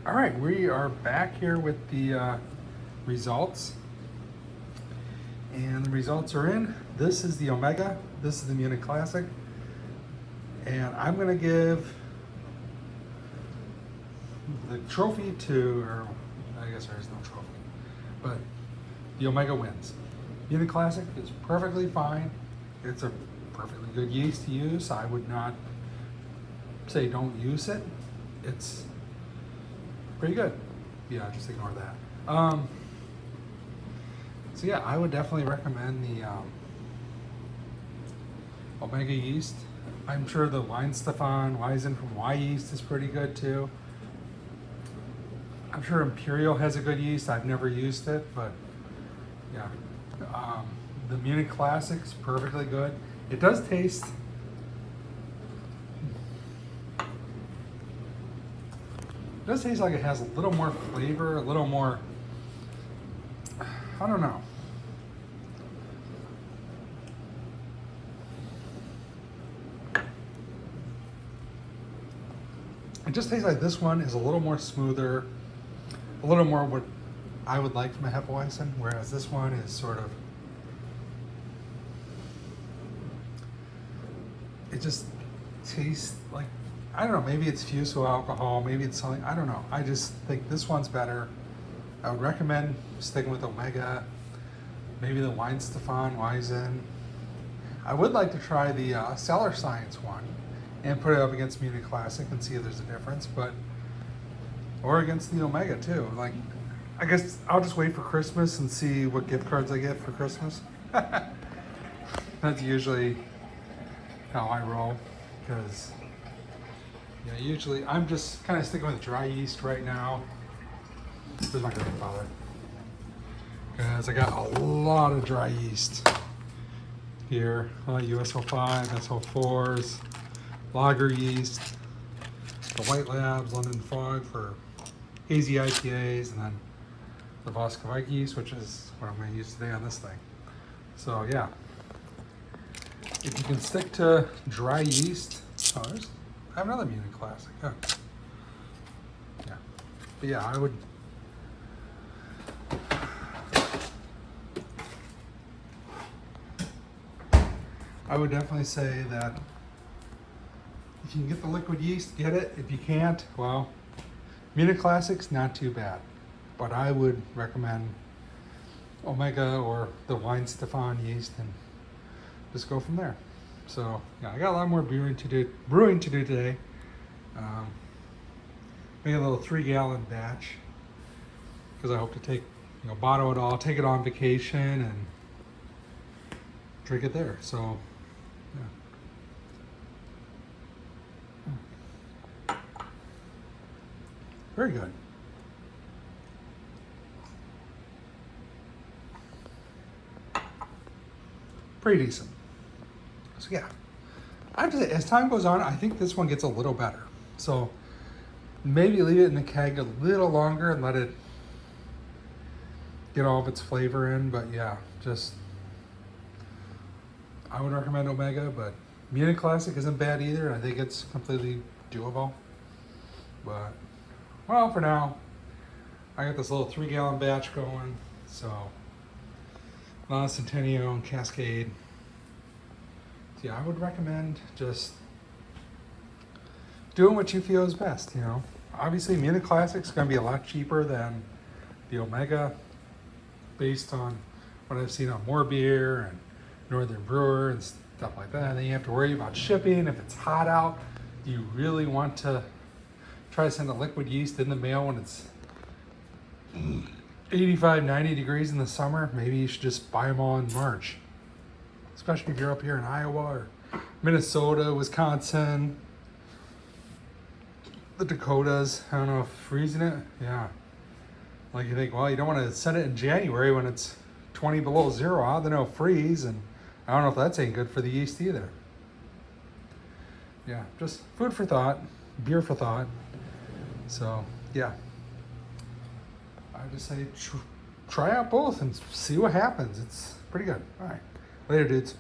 All right, we are back here with the results. And the results are in. This is the Omega, this is the Munich Classic. And I'm gonna give the trophy to, or I guess there is no trophy, but the Omega wins. Munich Classic is perfectly fine. It's a perfectly good yeast to use. I would not say don't use it. It's pretty good. Yeah, just ignore that. So yeah, I would definitely recommend the Omega yeast. I'm sure the Hefeweizen from Y Yeast is pretty good too. I'm sure Imperial has a good yeast. I've never used it, but yeah. The Munich Classic is perfectly good. It does taste like it has a little more flavor, a little more, I don't know. It just tastes like this one is a little more smoother, a little more what I would like from a Hefeweizen, whereas this one is sort of, it just tastes like, I don't know, maybe it's fuso alcohol, maybe it's something, I don't know. I just think this one's better. I would recommend sticking with Omega, maybe the Hefeweizen. I would like to try the Cellar Science one and put it up against Munich Classic and see if there's a difference, or against the Omega too. Like, I guess I'll just wait for Christmas and see what gift cards I get for Christmas. That's usually how I roll, because yeah, usually I'm just kind of sticking with dry yeast right now. This is my grandfather, because I got a lot of dry yeast here. US05, SO4s, lager yeast, the White Labs, London Fog for hazy IPAs, and then the Hefeweizen yeast, which is what I'm going to use today on this thing. So yeah, if you can stick to dry yeast, I have another Munich Classic. Oh. Yeah, but yeah, I would definitely say that if you can get the liquid yeast, get it. If you can't, well, Munich Classic's not too bad, but I would recommend Omega or the Hefeweizen yeast and just go from there. So yeah, I got a lot more brewing to do today. Made a little 3-gallon batch because I hope to take, bottle it all, take it on vacation and drink it there. So yeah. Very good. Pretty decent. So yeah, I have to say, as time goes on, I think this one gets a little better. So maybe leave it in the keg a little longer and let it get all of its flavor in. But yeah, I would recommend Omega, but Munich Classic isn't bad either. I think it's completely doable. But, well, for now, I got this little 3-gallon batch going. So, Centennial and Cascade. So yeah, I would recommend just doing what you feel is best, Obviously, Munich Classic's going to be a lot cheaper than the Omega, based on what I've seen on More Beer and Northern Brewer and stuff like that. And then you have to worry about shipping. If it's hot out, do you really want to try to send a liquid yeast in the mail when it's 85, 90 degrees in the summer? Maybe you should just buy them all in March, especially if you're up here in Iowa or Minnesota, Wisconsin, the Dakotas. I don't know if freezing it, yeah. Like, you think, well, you don't want to send it in January when it's 20 below zero out, then it'll freeze, and I don't know if that's ain't good for the yeast either. Yeah, just food for thought, beer for thought. So yeah, I just say try out both and see what happens. It's pretty good. All right, later, dudes.